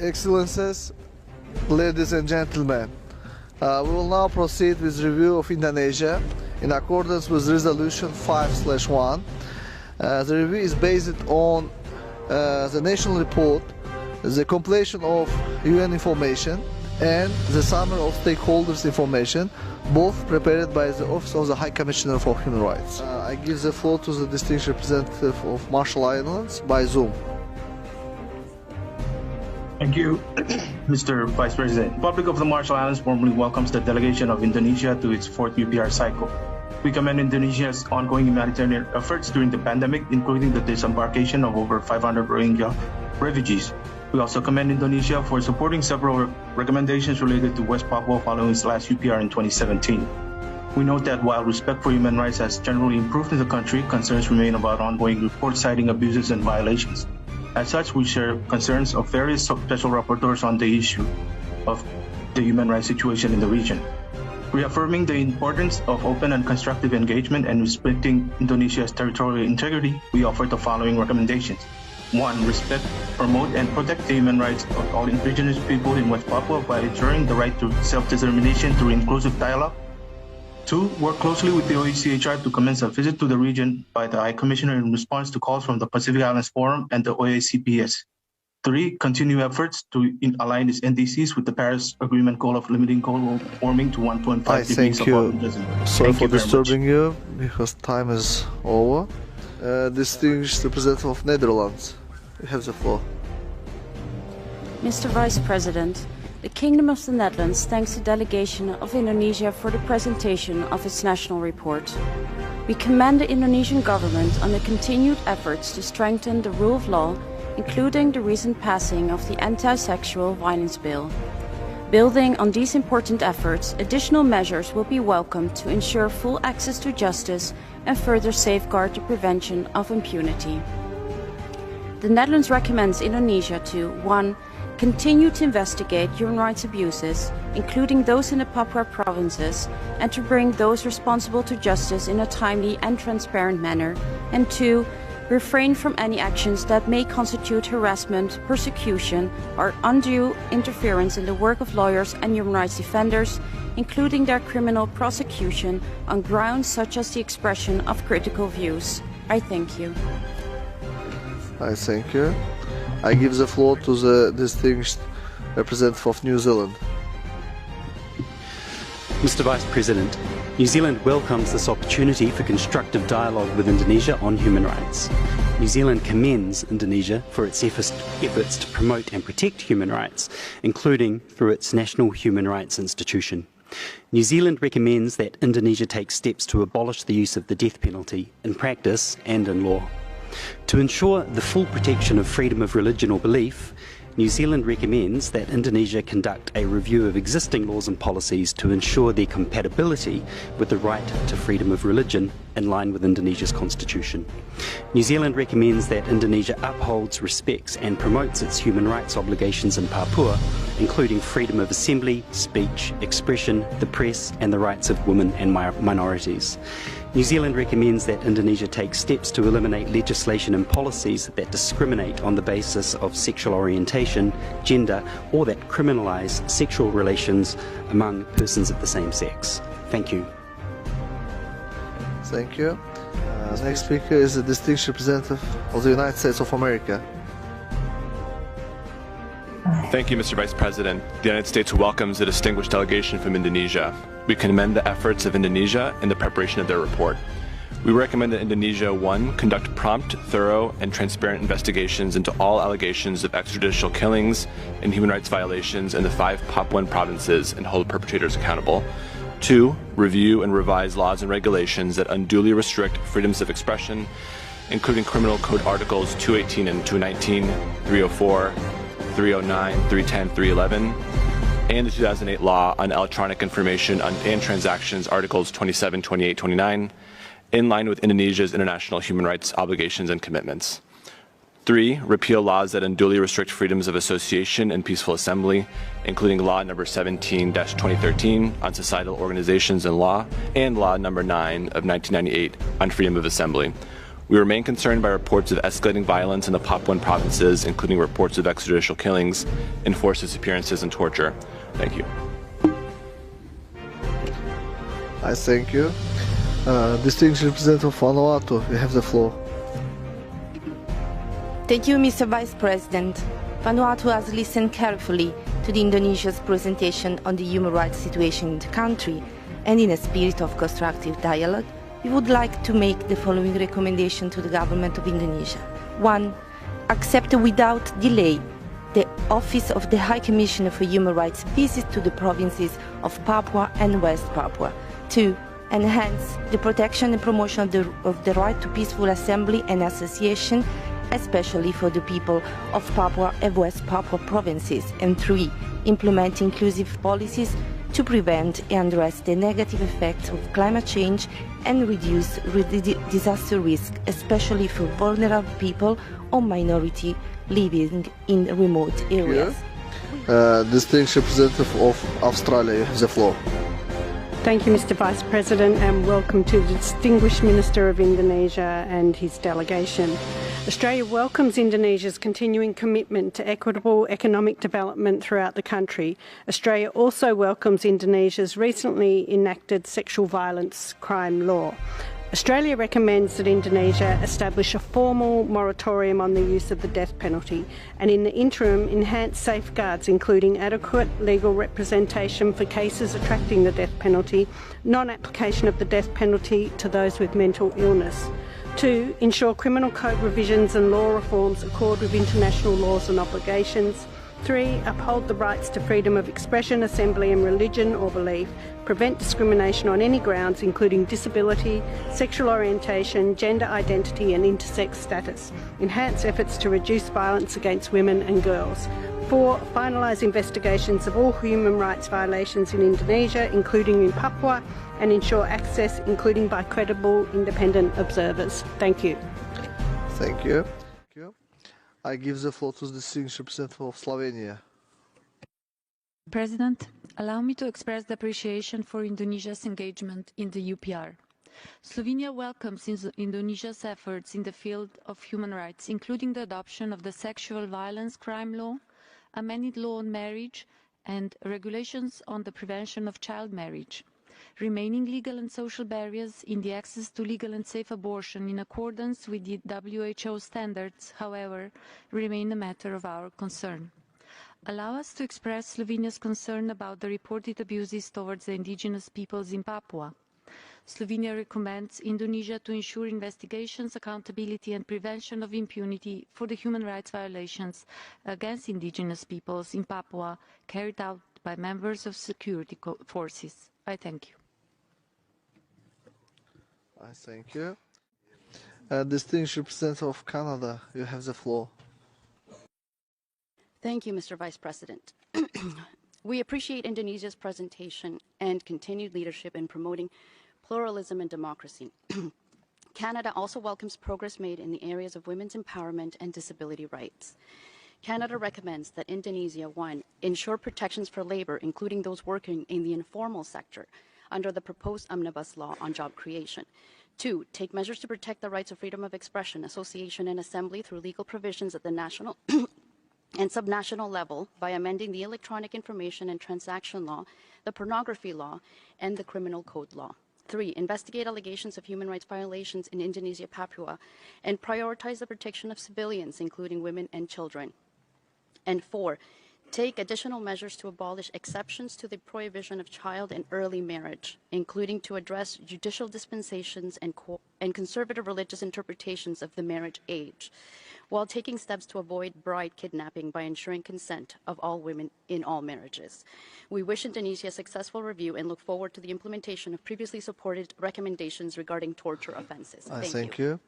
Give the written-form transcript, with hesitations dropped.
Excellencies, ladies and gentlemen, we will now proceed with review of Indonesia in accordance with Resolution 5/1. The review is based on the national report, the completion of UN information, and the summary of stakeholders' information, both prepared by the Office of the High Commissioner for Human Rights. I give the floor to the distinguished representative of Marshall Islands by Zoom. Thank you, Mr. Vice President. The Republic of the Marshall Islands formally welcomes the delegation of Indonesia to its 4th UPR cycle. We commend Indonesia's ongoing humanitarian efforts during the pandemic, including the disembarkation of over 500 Rohingya refugees. We also commend Indonesia for supporting several recommendations related to West Papua following its last UPR in 2017. We note that while respect for human rights has generally improved in the country, concerns remain about ongoing reports citing abuses and violations. As such, we share concerns of various special rapporteurs on the issue of the human rights situation in the region. Reaffirming the importance of open and constructive engagement and respecting Indonesia's territorial integrity, we offer the following recommendations. 1. Respect, promote, and protect the human rights of all indigenous people in West Papua by ensuring the right to self-determination through inclusive dialogue. 2. Work closely with the OHCHR to commence a visit to the region by the High Commissioner in response to calls from the Pacific Islands Forum and the OACPS. 3. Continue efforts to align its NDCs with the Paris Agreement goal of limiting global warming to 1.5 degrees of warming. Sorry for disturbing you, because time is over. Distinguished representative of Netherlands, you have the floor. Mr. Vice President, the Kingdom of the Netherlands thanks the delegation of Indonesia for the presentation of its national report. We commend the Indonesian government on the continued efforts to strengthen the rule of law, including the recent passing of the Anti-Sexual Violence Bill. Building on these important efforts, additional measures will be welcomed to ensure full access to justice and further safeguard the prevention of impunity. The Netherlands recommends Indonesia to 1. Continue to investigate human rights abuses, including those in the Papua provinces, and to bring those responsible to justice in a timely and transparent manner. And 2. Refrain from any actions that may constitute harassment, persecution, or undue interference in the work of lawyers and human rights defenders, including their criminal prosecution on grounds such as the expression of critical views. I thank you. I thank you. I give the floor to the distinguished representative of New Zealand. Mr. Vice President, New Zealand welcomes this opportunity for constructive dialogue with Indonesia on human rights. New Zealand commends Indonesia for its efforts to promote and protect human rights, including through its National Human Rights Institution. New Zealand recommends that Indonesia take steps to abolish the use of the death penalty in practice and in law. To ensure the full protection of freedom of religion or belief, New Zealand recommends that Indonesia conduct a review of existing laws and policies to ensure their compatibility with the right to freedom of religion in line with Indonesia's constitution. New Zealand recommends that Indonesia upholds, respects and promotes its human rights obligations in Papua, including freedom of assembly, speech, expression, the press and the rights of women and minorities. New Zealand recommends that Indonesia take steps to eliminate legislation and policies that discriminate on the basis of sexual orientation, gender, or that criminalise sexual relations among persons of the same sex. Thank you. Thank you. Next speaker is the distinguished representative of the United States of America. Thank you, Mr. Vice President. The United States welcomes a distinguished delegation from Indonesia. We commend the efforts of Indonesia in the preparation of their report. We recommend that Indonesia, 1. Conduct prompt, thorough, and transparent investigations into all allegations of extrajudicial killings and human rights violations in the 5 Papuan provinces and hold perpetrators accountable. 2. Review and revise laws and regulations that unduly restrict freedoms of expression, including Criminal Code Articles 218 and 219, 304, 309, 310, 311, and the 2008 Law on Electronic Information and Transactions, Articles 27, 28, 29, in line with Indonesia's international human rights obligations and commitments. 3. Repeal laws that unduly restrict freedoms of association and peaceful assembly, including Law No. 17-2013 on societal organizations and law, and Law No. 9 of 1998 on freedom of assembly. We remain concerned by reports of escalating violence in the Papuan provinces, including reports of extrajudicial killings, enforced disappearances, and torture. Thank you. I thank you. Distinguished Representative of Vanuatu, you have the floor. Thank you, Mr. Vice President. Vanuatu has listened carefully to the Indonesia's presentation on the human rights situation in the country, and in a spirit of constructive dialogue, we would like to make the following recommendation to the government of Indonesia. 1. Accept without delay the Office of the High Commissioner for Human Rights visit to the provinces of Papua and West Papua. 2. Enhance the protection and promotion of the right to peaceful assembly and association, especially for the people of Papua and West Papua provinces. And 3. Implement inclusive policies to prevent and address the negative effects of climate change and reduce disaster risk, especially for vulnerable people or minority living in remote areas. Distinguished Representative of Australia, you have the floor. Thank you, Mr. Vice President, and welcome to the Distinguished Minister of Indonesia and his delegation. Australia welcomes Indonesia's continuing commitment to equitable economic development throughout the country. Australia also welcomes Indonesia's recently enacted sexual violence crime law. Australia recommends that Indonesia establish a formal moratorium on the use of the death penalty and in the interim enhance safeguards including adequate legal representation for cases attracting the death penalty, non-application of the death penalty to those with mental illness. 2. Ensure criminal code revisions and law reforms accord with international laws and obligations. 3. Uphold the rights to freedom of expression, assembly and religion or belief. Prevent discrimination on any grounds including disability, sexual orientation, gender identity and intersex status. Enhance efforts to reduce violence against women and girls. 4. Finalise investigations of all human rights violations in Indonesia, including in Papua, and ensure access, including by credible independent observers. Thank you. Thank you. I give the floor to the distinguished representative of Slovenia. President, allow me to express the appreciation for Indonesia's engagement in the UPR. Slovenia welcomes Indonesia's efforts in the field of human rights, including the adoption of the sexual violence crime law, amended law on marriage, and regulations on the prevention of child marriage. Remaining legal and social barriers in the access to legal and safe abortion in accordance with the WHO standards, however, remain a matter of our concern. Allow us to express Slovenia's concern about the reported abuses towards the indigenous peoples in Papua. Slovenia recommends Indonesia to ensure investigations, accountability and prevention of impunity for the human rights violations against indigenous peoples in Papua carried out by members of security forces. I thank you. I thank you. Distinguished representative of Canada, you have the floor. Thank you, Mr. Vice President. We appreciate Indonesia's presentation and continued leadership in promoting pluralism and democracy. Canada also welcomes progress made in the areas of women's empowerment and disability rights. Canada recommends that Indonesia, 1, ensure protections for labor, including those working in the informal sector, under the proposed omnibus law on job creation. 2, take measures to protect the rights of freedom of expression, association, and assembly through legal provisions at the national and subnational level by amending the Electronic Information and Transaction Law, the Pornography Law, and the Criminal Code Law. 3, investigate allegations of human rights violations in Indonesia, Papua, and prioritize the protection of civilians, including women and children. And 4, take additional measures to abolish exceptions to the prohibition of child and early marriage, including to address judicial dispensations and conservative religious interpretations of the marriage age, while taking steps to avoid bride kidnapping by ensuring consent of all women in all marriages. We wish Indonesia a successful review and look forward to the implementation of previously supported recommendations regarding torture offenses. Thank you.